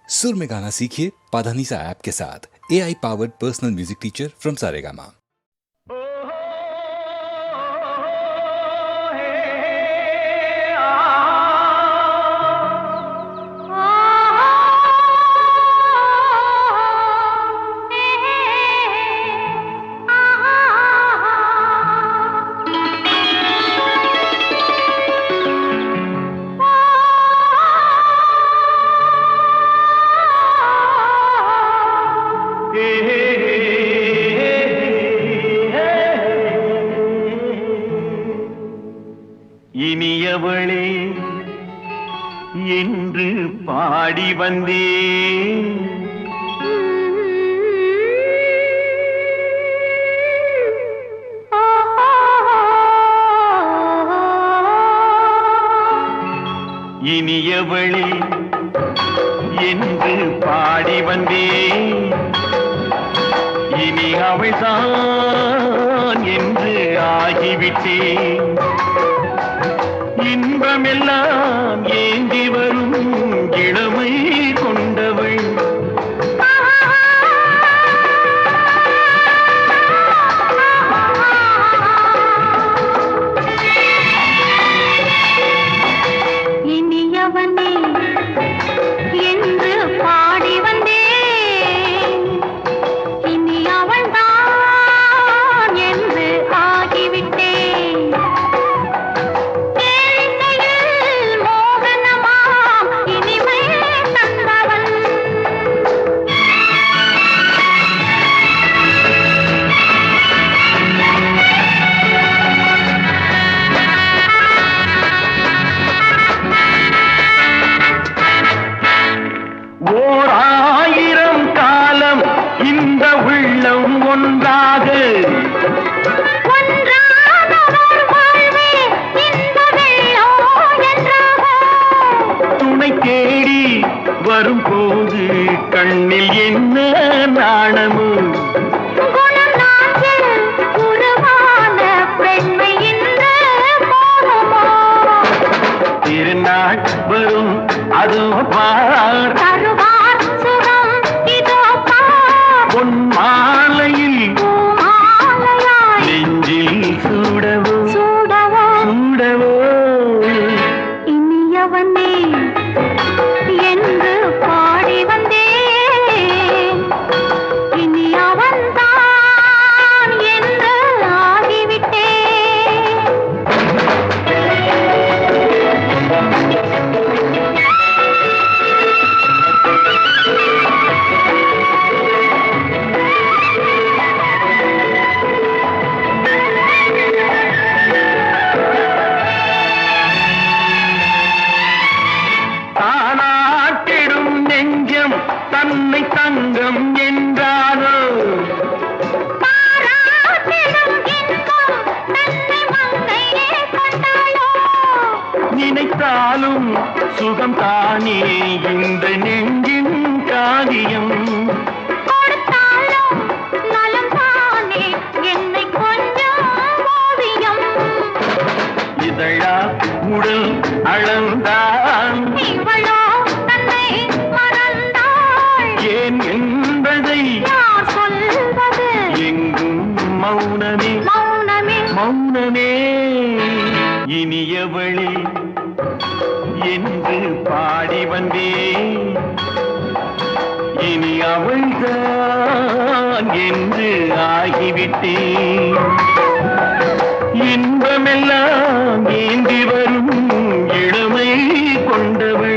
सुर में गाना सीखिए पाधानीसा ऐप के साथ। AI powered personal music teacher from Saregama. இனியவளே என்று பாடி வந்தேன். இனியவளே என்று பாடி வந்தேன். இனி அவள்தான் என்று ஆகிவிட்டேன். இன்பமெல்லாம் ஏந்தி வரும் இளமை கொண்டவள். இனியவனே என்று பாடி வந்தேன். இனி அவள்தான் என்று ஆகிவிட்டேன். வரும்போது கண்ணில் என்ன நாணமோ, திருநாள் வரும் அதோ பார், பொன் மாலையில் நெஞ்சில் சூடவோ சூடவோ. இனியவனே என்று பாடி வந்தேன். இனி அவன்தான் என்று ஆகிவிட்டேன். தானாட்டிடும் நெஞ்சம் தன்னை தங்கம் என்றாரோ, நினைத்தாலும் சுகம் தானே இந்த நெஞ்சின் காரியம். இதழா உடல் அளந்தான் ஏன் என்பதை சொல்வது எங்கும் மௌனமே மௌனமே. இனியவளே என்று பாடி வந்தேன். இனி அவள்தான் என்று ஆகிவிட்டேன். இன்பமெல்லாம் ஏந்தி வரும் இளமை கொண்டவள்.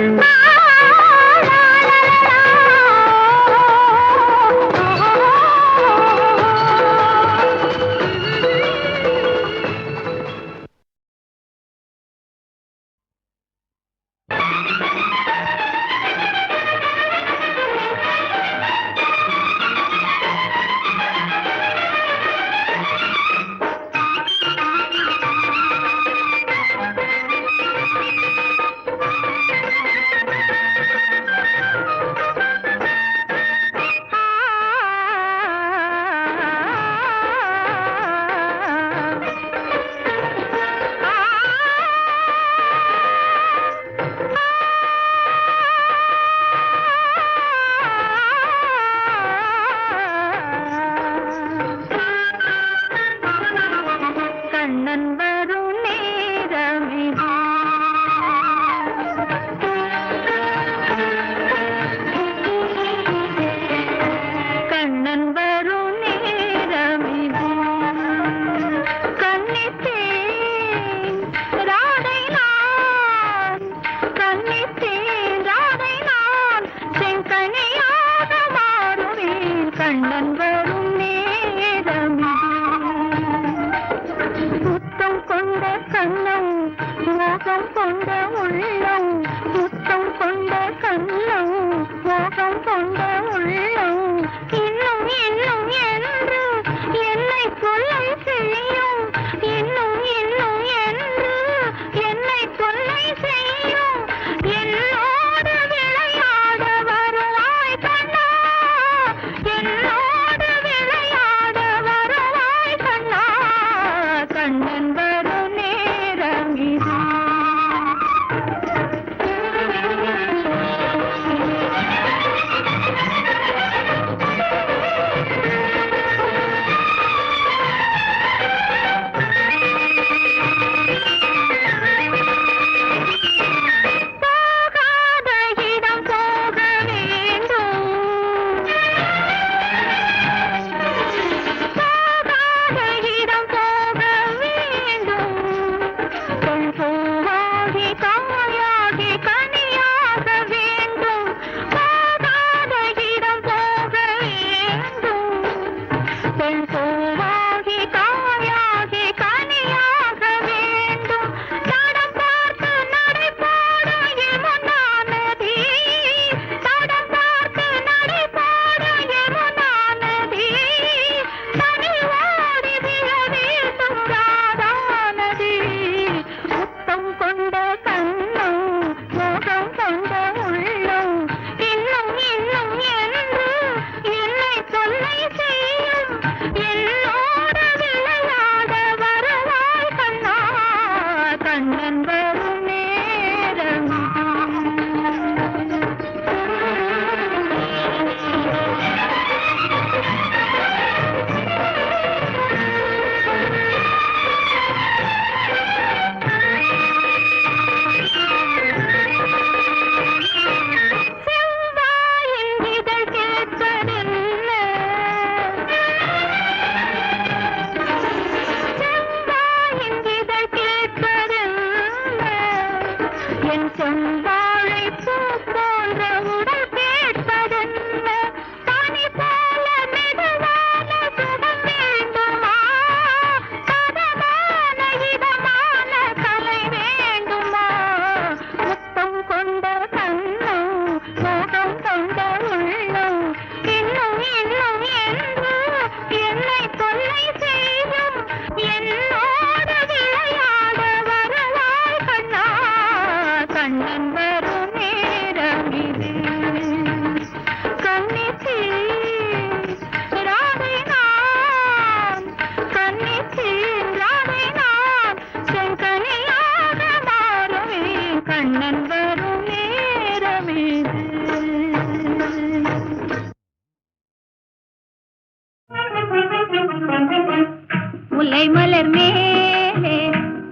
மலர் மேலே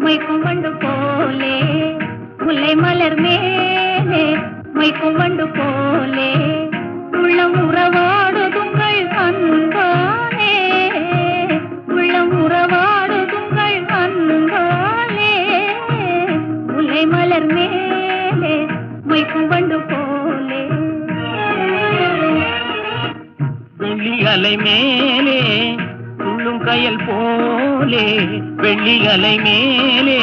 மொய்க்கும் வண்டு போலே, முல்லை மலர் மேலே மொய்க்கும் வண்டு போலே, உள்ளம் உறவாடுதுங்கள் அன்பாலே, உள்ளம் உறவாடுதுங்கள் அன்பாலே, முல்லை மலர் மேலே மொய்க்கும் வண்டு போலே. வெள்ளி அலை மேலே துள்ளும் கயல் போலே, வெள்ளி அலை மேலே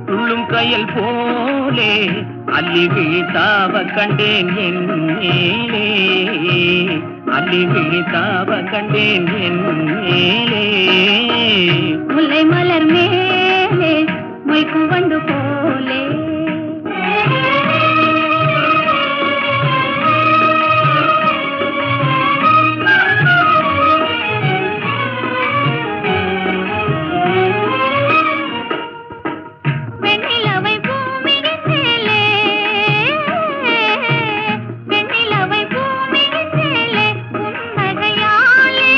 துள்ளும் கயல் போலே, அள்ளி விழித்தாவ கண்டேன் என் மேலே, அள்ளி விழித்தாவ கண்டேன் என் மேலே. முல்லை மலர் மேலே மொய்க்கும் வண்டு போலே. வெண்ணிலவை பூமியின் மேலே, வெண்ணிலவை பூமியின் மேலே புன்னகையாலே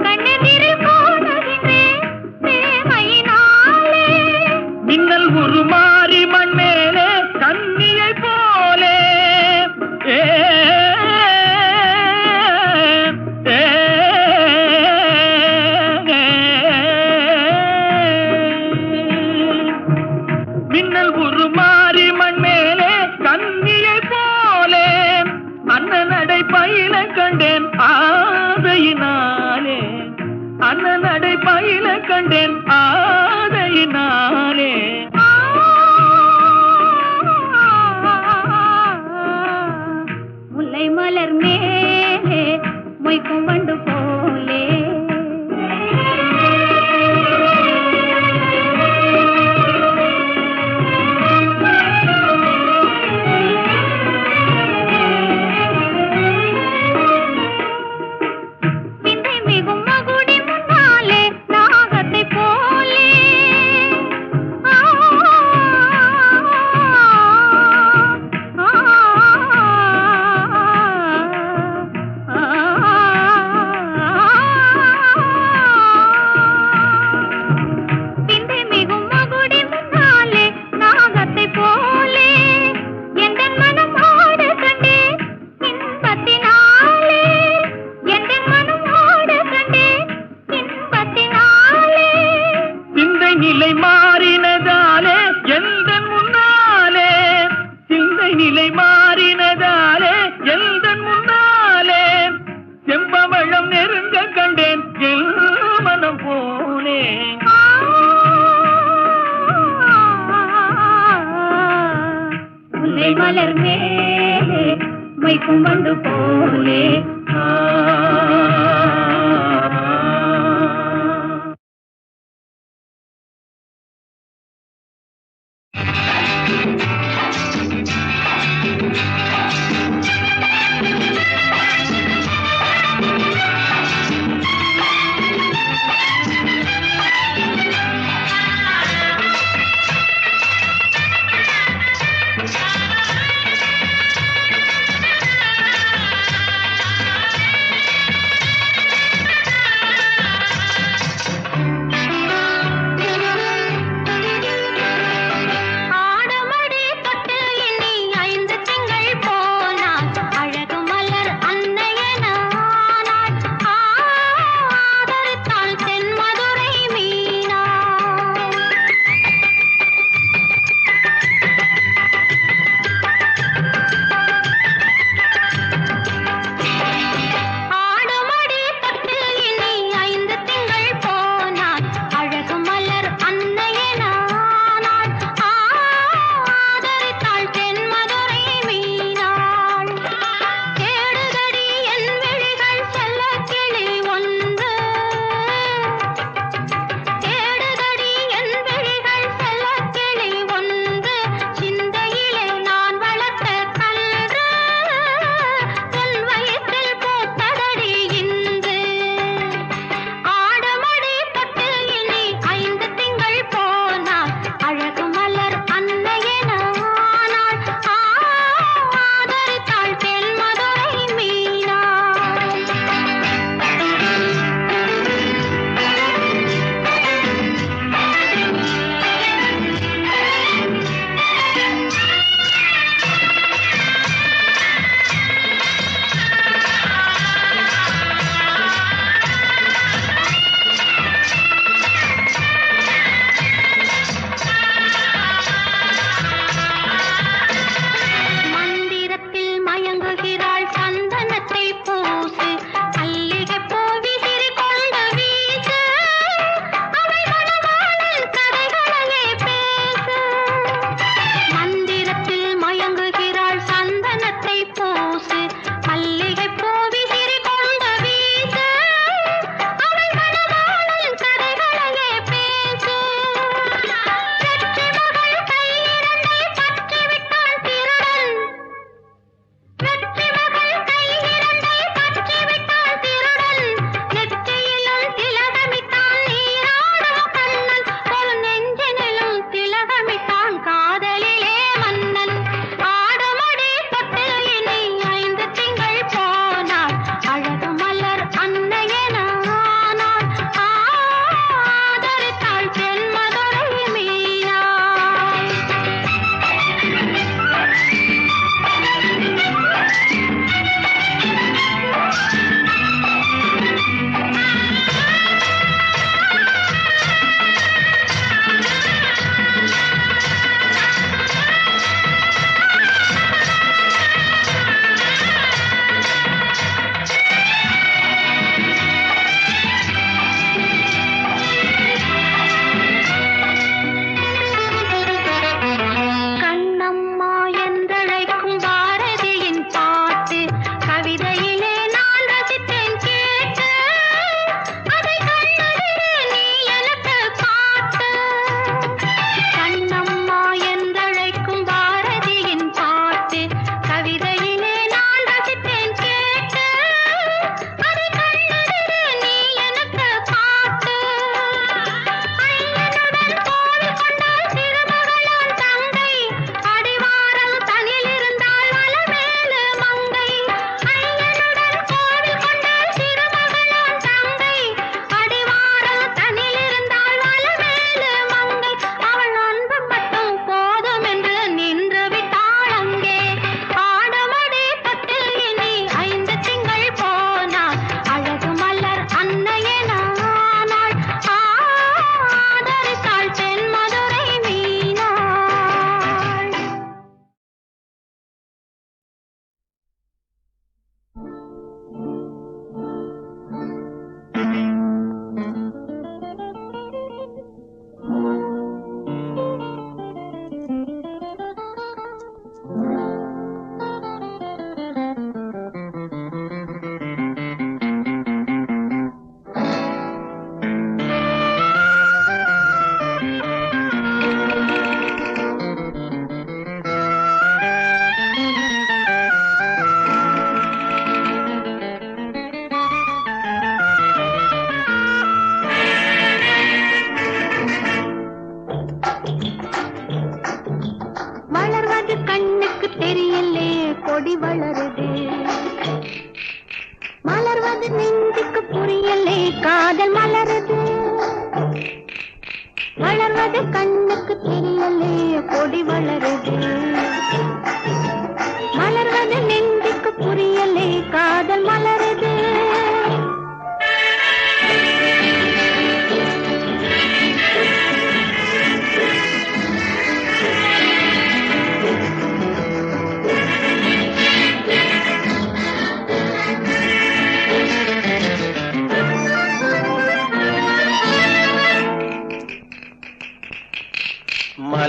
கண்ணெதிரில் காணுகின்றேன் பிரேமையினாலே. மின்னல் உருமாறி மண் மேலே கண்ணியை போலே, ஏ, ஏ, மின்னல் உருமாறி மண் மேலே கண்ணியை போலே, அண்ணனடை பயில கண்டேன் ஆதையினாலே, அண்ணனடை பயில கண்டேன் ஆதையினாலே. முல்லை மலர் மேலே மொய்க்கும் வண்டு போலே. விந்தை மிகும் மகுடி முன்னாலே நாகத்தை போலே, ஆ, ஆ, விந்தை மிகும் மகுடி முன்னாலே நாகத்தை போலே, எந்தன் மனம் ஆட கண்டேன் இன்பத்தினாலே, எந்தன் மனம் ஆட கண்டேன் இன்பத்தினாலே. சிந்தை நிலை மாறினதாலே எந்த முன்னாலே, சிந்தை நிலை மாறினதாலே எந்த முன்னாலே, செம்பவளம் நெருங்க கண்டேன் எல் மனம் போலே. முல்லை மலர் மேலே மொய்க்கும் வண்டு போலே.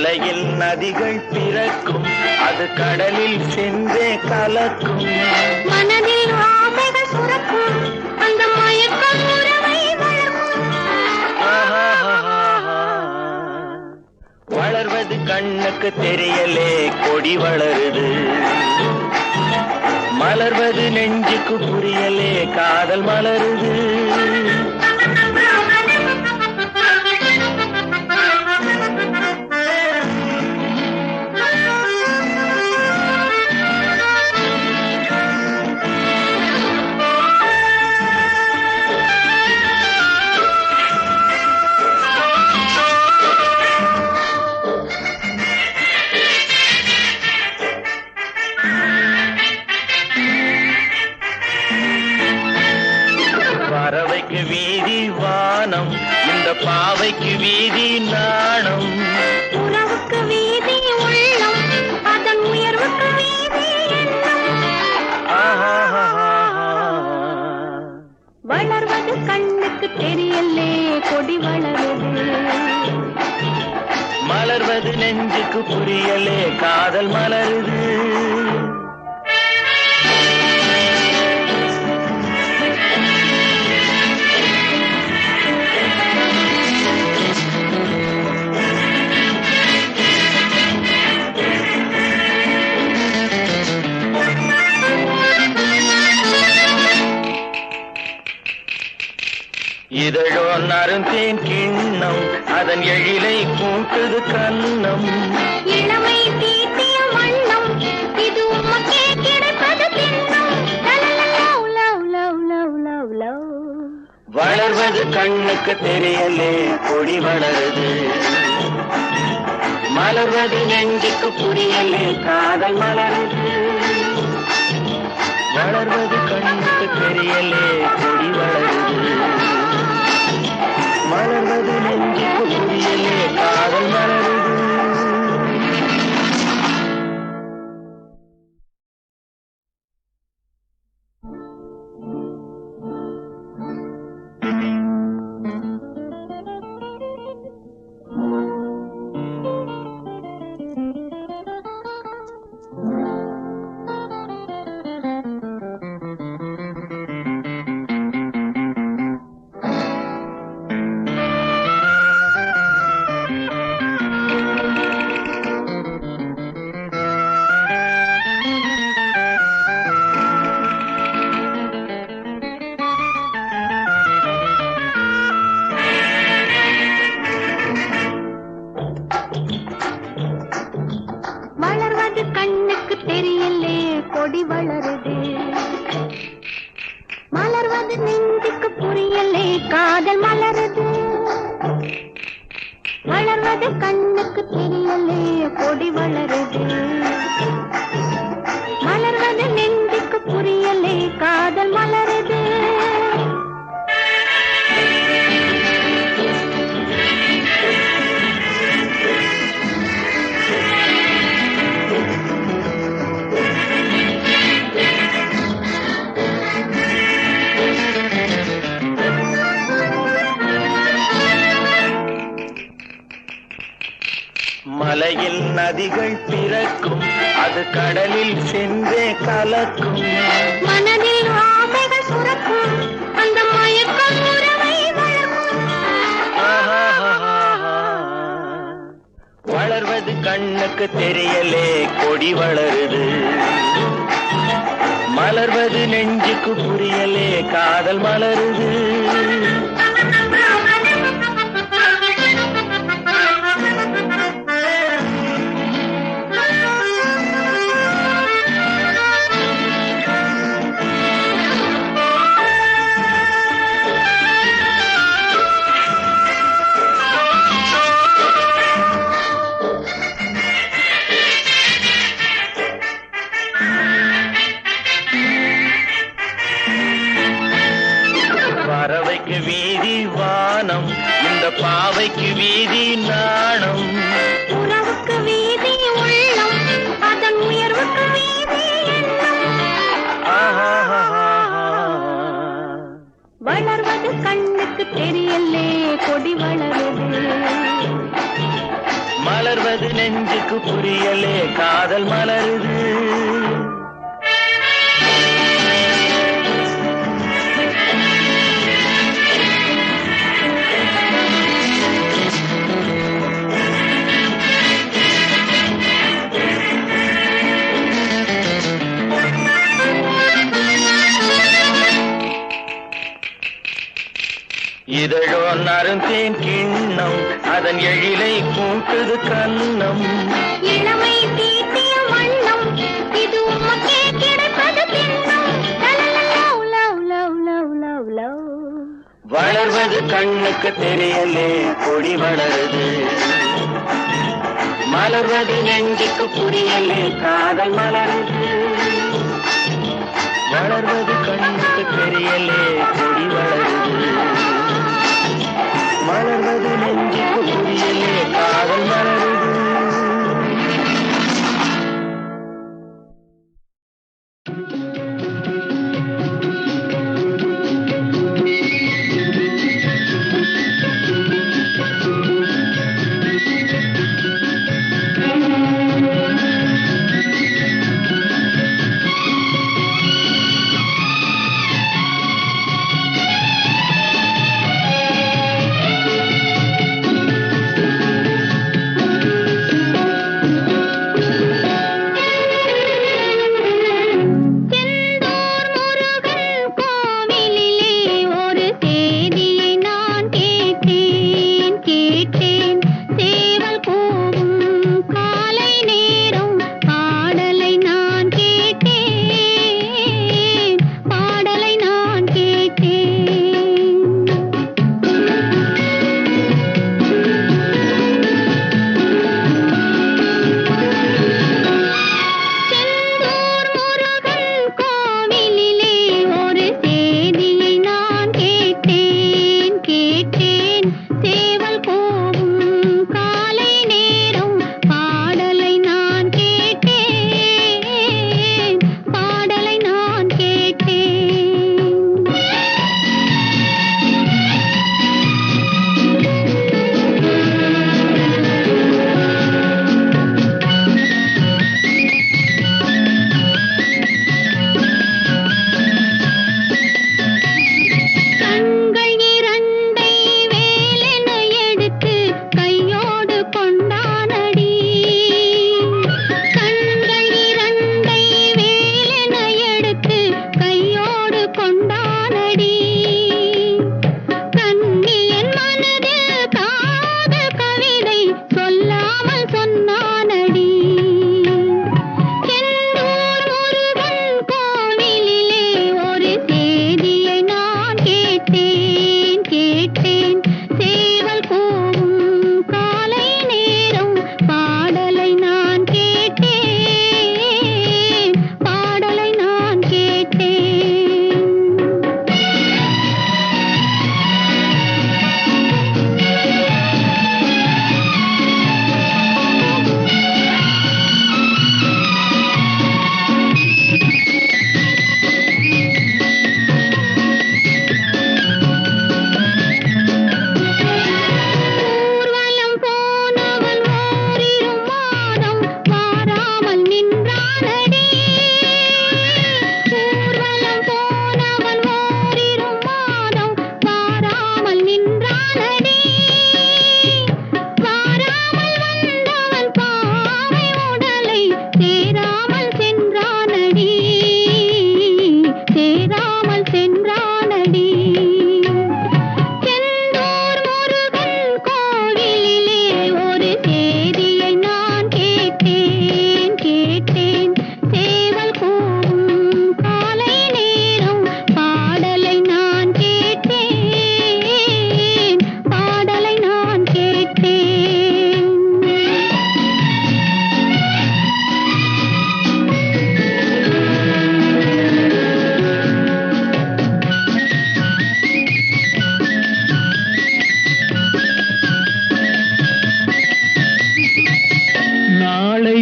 மலையில் நதிகள் பிறக்கும், அது கடலில் சென்றே கலக்கும். மனதில் ஆசைகள் சுரக்கும், அந்த மயக்கம் உறவை வளர்க்கும். வளர்வது கண்ணுக்கு தெரியலே, கொடி வளருது. மலர்வது நெஞ்சுக்கு புரியலே, காதல் மலருது. பறவைக்கு வீதி வானம், இந்த பாவைக்கு வீதி நாணம். உறவுக்கு வீதி உள்ளம், அதன் உயர்வுக்கு வீதி எண்ணம். வளர்வது கண்ணுக்கு தெரியலே, கொடி வளருது. மலர்வது நெஞ்சுக்கு புரியலே, காதல் மலருது. இதழோ நறுந்தேன் கிண்ணம், அதன் எழிலை கூட்டுது கண்ணம். இளமை தீட்டிய வண்ணம், இது உமக்கே கிடைப்பது திண்ணம். Love love love love love love. வளர்வது கண்ணுக்கு தெரியலே, கொடி வளருது. மலர்வது நெஞ்சுக்கு புரியலே, காதல் மலருது. வளர்வது கண்ணுக்கு தெரியலே, கொடி வளருது. மலர்வது நெஞ்சுக்கு புரியலே, காதல் மலருது. வளர்வது கண்ணுக்கு தெரியலே, கொடி வளருது. மலர்வது நெஞ்சுக்கு புரியலே, காதல் மலருது. வளர்வது கண்ணுக்கு தெரியலே, கொடி வளருது. மலர்வது நெஞ்சுக்கு புரியலே, காதல் மலருது. மலையில் நதிகள் பிறக்கும், அது கடலில் சென்றே கலக்கும். மனதில் ஆசைகள் சுரக்கும், அந்த மயக்கம் உறவை வளர்க்கும். வளர்வது கண்ணுக்கு தெரியலே, கொடி வளருது. மலர்வது நெஞ்சுக்கு புரியலே, காதல் மலருது. பறவைக்கு வீதி வானம், இந்த பாவைக்கு வீதி நாணம். உறவுக்கு வீதி உள்ளம், அதன் உயர்வுக்கு வீதி எண்ணம். வளர்வது கண்ணுக்கு தெரியலே, கொடி வளருது. மலர்வது நெஞ்சுக்கு புரியலே காதல் மலருது. இதழோ நறுந்தேன் கிண்ணம் அதன் எழிலை கூட்டுது கண்ணம். இளமை தீட்டிய வண்ணம் இது உமக்கே கிடைப்பது திண்ணம். Love love love love love love. வளர்வது கண்ணுக்கு தெரியலே கொடி வளருது. மலர்வது நெஞ்சுக்கு புரியலே காதல் மலருது. வளர்வது கண்ணுக்கு தெரியலே கொடி வளருது. மலர்வது நெஞ்சுக்கு புரியலே காதல் மலருது.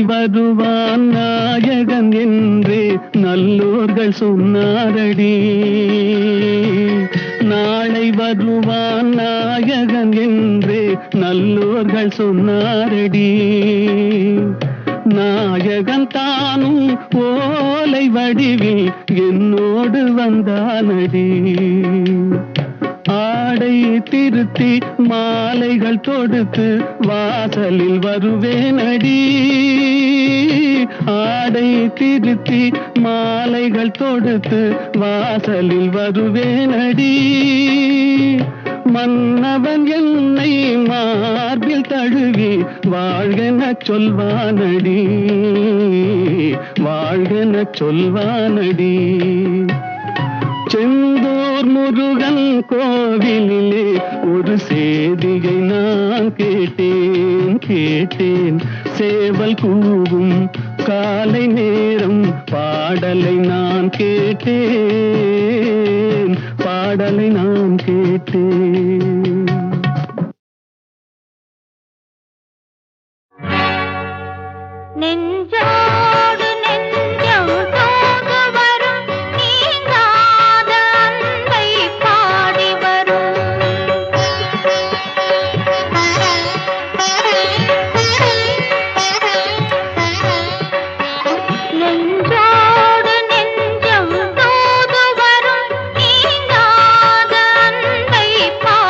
வருவான் நாயகன் என்று நல்லோர்கள் சொன்னாரடி. நாளை வருவான் நாயகன் என்று நல்லோர்கள் சொன்னாரடி. நாயகன் தானும் ஓலை வடிவில் என்னோடு வந்தானடி. ஆடை திருத்தி மாலைகள் தொடுத்து வாசலில் வருவேனடி. ஆடை திருத்தி மாலைகள் தொடுத்து வாசலில் வருவேனடி. மன்னவன் என்னை மார்பில் தழுவி வாழ்கென சொல்வானடி. வாழ்கென சொல்வானடி. செந்தூர் முருகன் கோவிலிலே ஒரு சேதியை நான் கேட்டேன். சேவல் கூவும் காலை நேரம் பாடலை நான் கேட்டேன். பாடலை நான் கேட்டேன். நெஞ்சோடு நெஞ்சம் தோடு வரும் நீங்காத அன்பை பாடி வரும். நெஞ்சோடு நெஞ்சம் தோடு வரும் நீங்காத அன்பை பாடி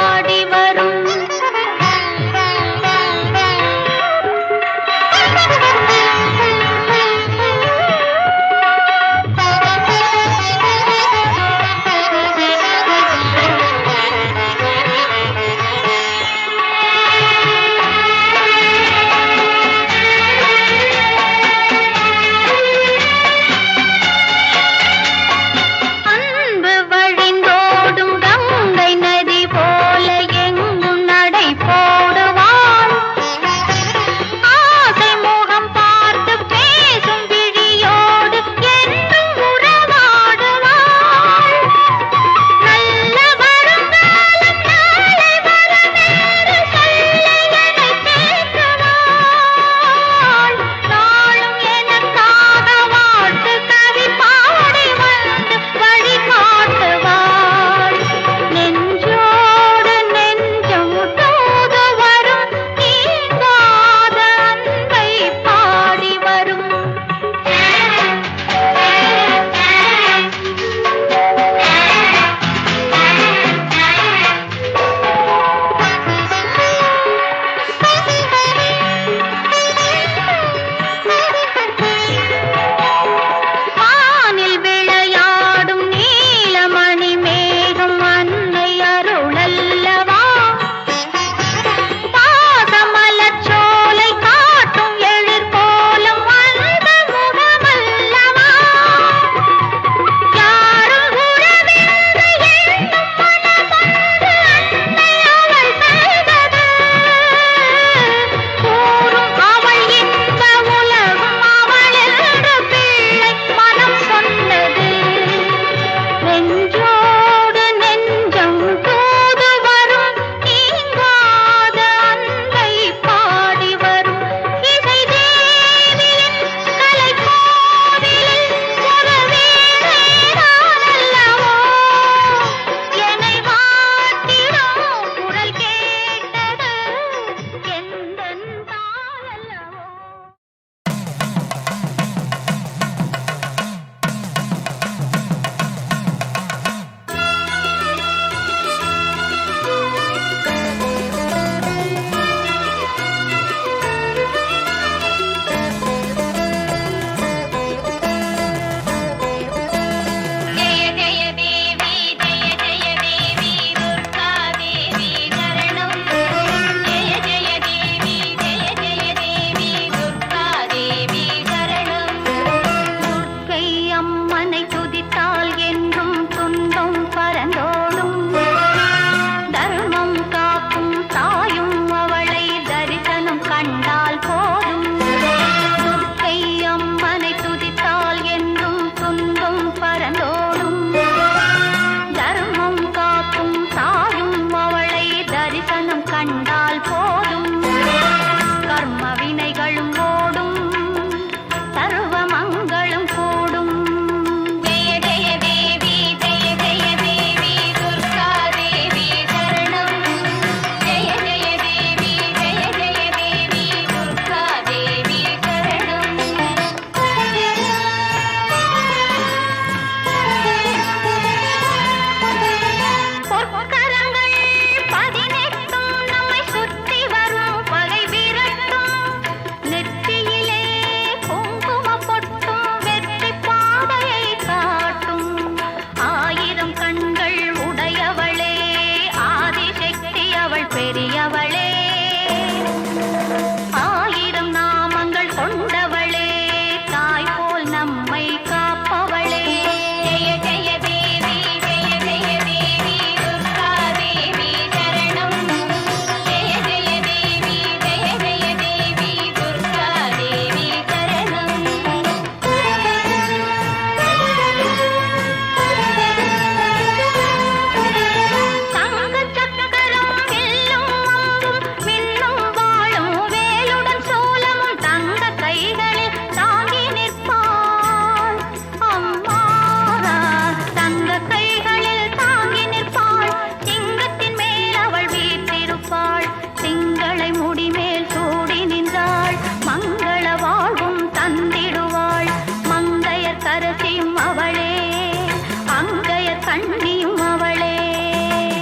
சண்டியும் அவளே.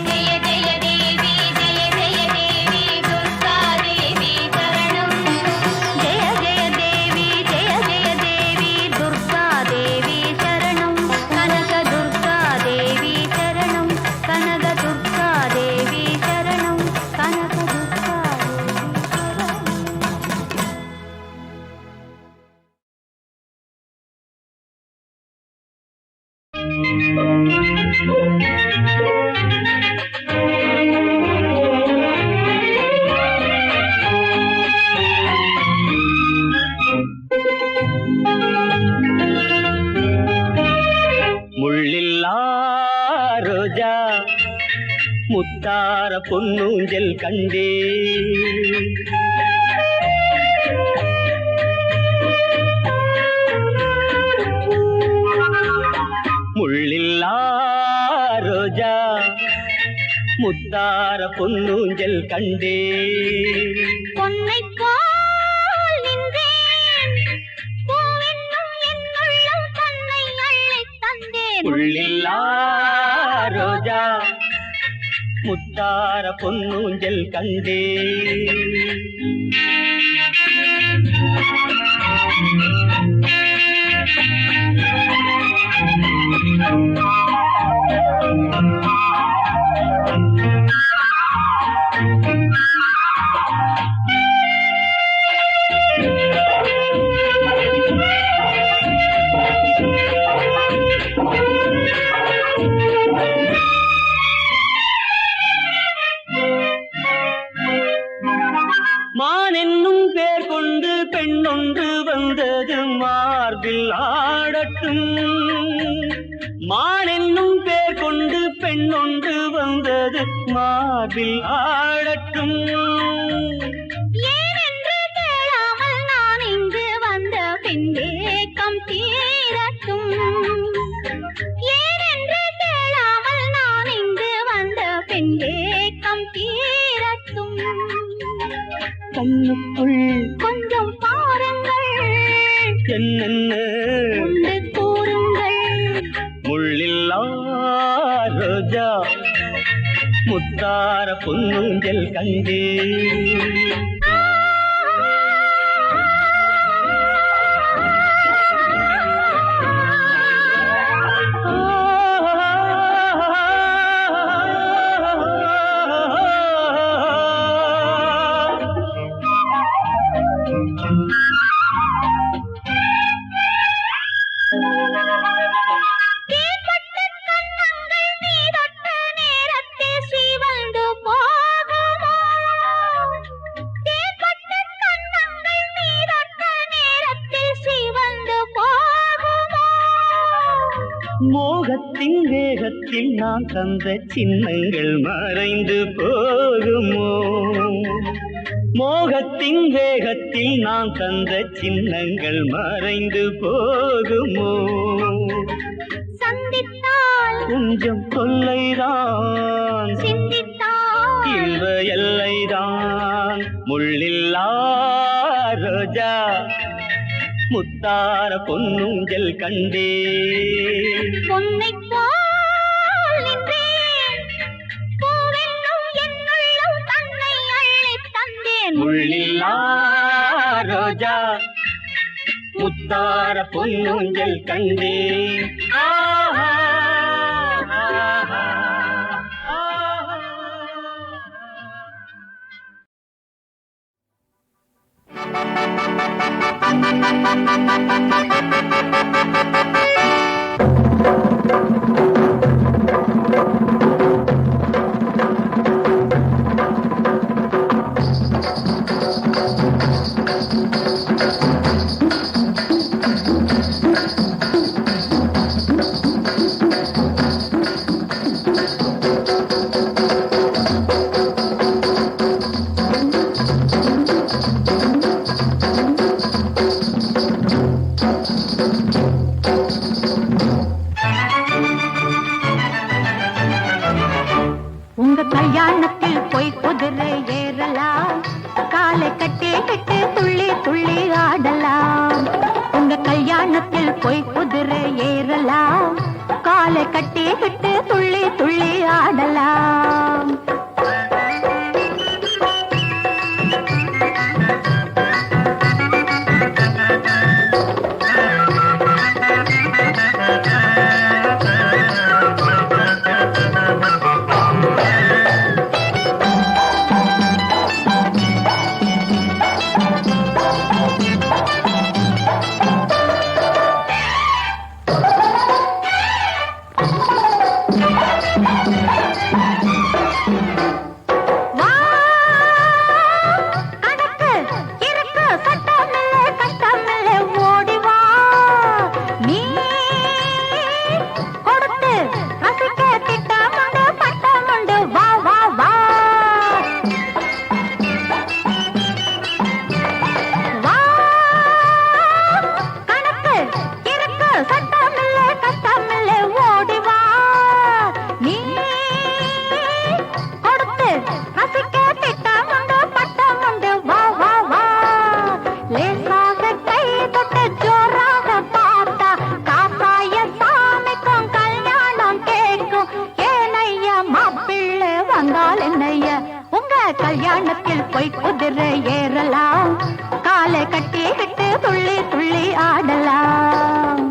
ஜெய ஜெய தேவி ஜெய ஜெய தேவி துர்கா தேவி சரணம். ஜெய ஜெய தேவி ஜெய ஜெய தேவி துர்கா தேவி சரணம். கனக துர்கா தேவி சரணம். கனக துர்கா தேவி சரணம். கனக துர்கா முள்ளில்லா ரோஜா முத்தார பொன்னூஞ்சல் கண்டே முள்ளில்லா ரோஜா முத்தார பொன்னூஞ்சல் கண்டே. பொன்னைப் போல் நின்றேன். பூவென்னும் என் உள்ளம் தன்னை அள்ளித் தந்தேன். முள்ளில்லா ரோஜா முத்தார பொன்னூஞ்சல் கண்டே. மான் என்னும் பேர் கொண்டு பெண்ணொன்று வந்தது மார்பில் ஆடட்டும். மான் என்னும் பேர் கொண்டு பெண்ணொன்று வந்தது மார்பில் ஆடட்டும். ஏனென்று கேளாமல் நான் இங்கு வந்த பின் ஏக்கம் தீரட்டும். ஏனென்று கேளாமல் நான் இங்கு வந்த பின் ஏக்கம் தீரட்டும். கண்ணுக்குள் கொஞ்சம் பாருங்கள், என்னென்ன உண்டு கூறுங்கள். முள்ளில்லா ரோஜா முத்தார பொன்னூஞ்சல் கண்டே. தேன்பட்ட கன்னங்கள் நீ தொட்ட நேரத்தில் சிவந்து போகுமோ? தேன்பட்ட கன்னங்கள் நீ தொட்ட நேரத்தில் சிவந்து போகுமோ? மோகத்தின் வேகத்தில் நான் தந்த சின்னங்கள் மறைந்து போகுமோ? மோகத்தின் வேகத்தில் நான் தந்த சின்னங்கள் மறைந்து போகுமோ? சந்தித்தால் கொஞ்சம் கொல்லைதான் சிந்தித்தால் இன்ப எல்லைதான். முள்ளில்லா ரோஜா முத்தார பொன்னூஞ்சல் கண்டே. பொன்னைப் போல் நின்றேன். பூவென்னும் என் உள்ளம் தன்னை அள்ளித் தந்தேன். முள்ளில்லா ரோஜா முத்தார பொன்னூஞ்சல் கண்டே. ஆஹா, ஆஹா, ஆஹா. உங்க கல்யாணத்தில் போய் குதிரை ஏறலாம், காலை கட்டி கட்டி துள்ளி துள்ளி ஆடலாம். உங்க கல்யாணத்தில் போய் குதிரை ஏறலாம், காலை கட்டி விட்டு துள்ளி துள்ளி ஆடலாம். கல்யாணத்தில் போய் குதிரை ஏறலாம், காலை கட்டி விட்டு துள்ளி துள்ளி ஆடலாம்.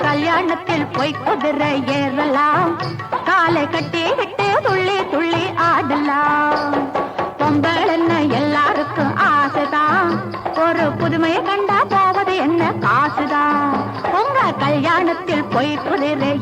கல்யாணத்தில் போய் குதிரை ஏறலாம், காலை கட்டி விட்டு துள்ளி துள்ளி ஆடலாம். பொங்கல் என்ன எல்லாருக்கும் ஆசைதான், ஒரு புதுமையை கண்டா போவது என்ன காசுதான். உங்க கல்யாணத்தில் போய் குதிரை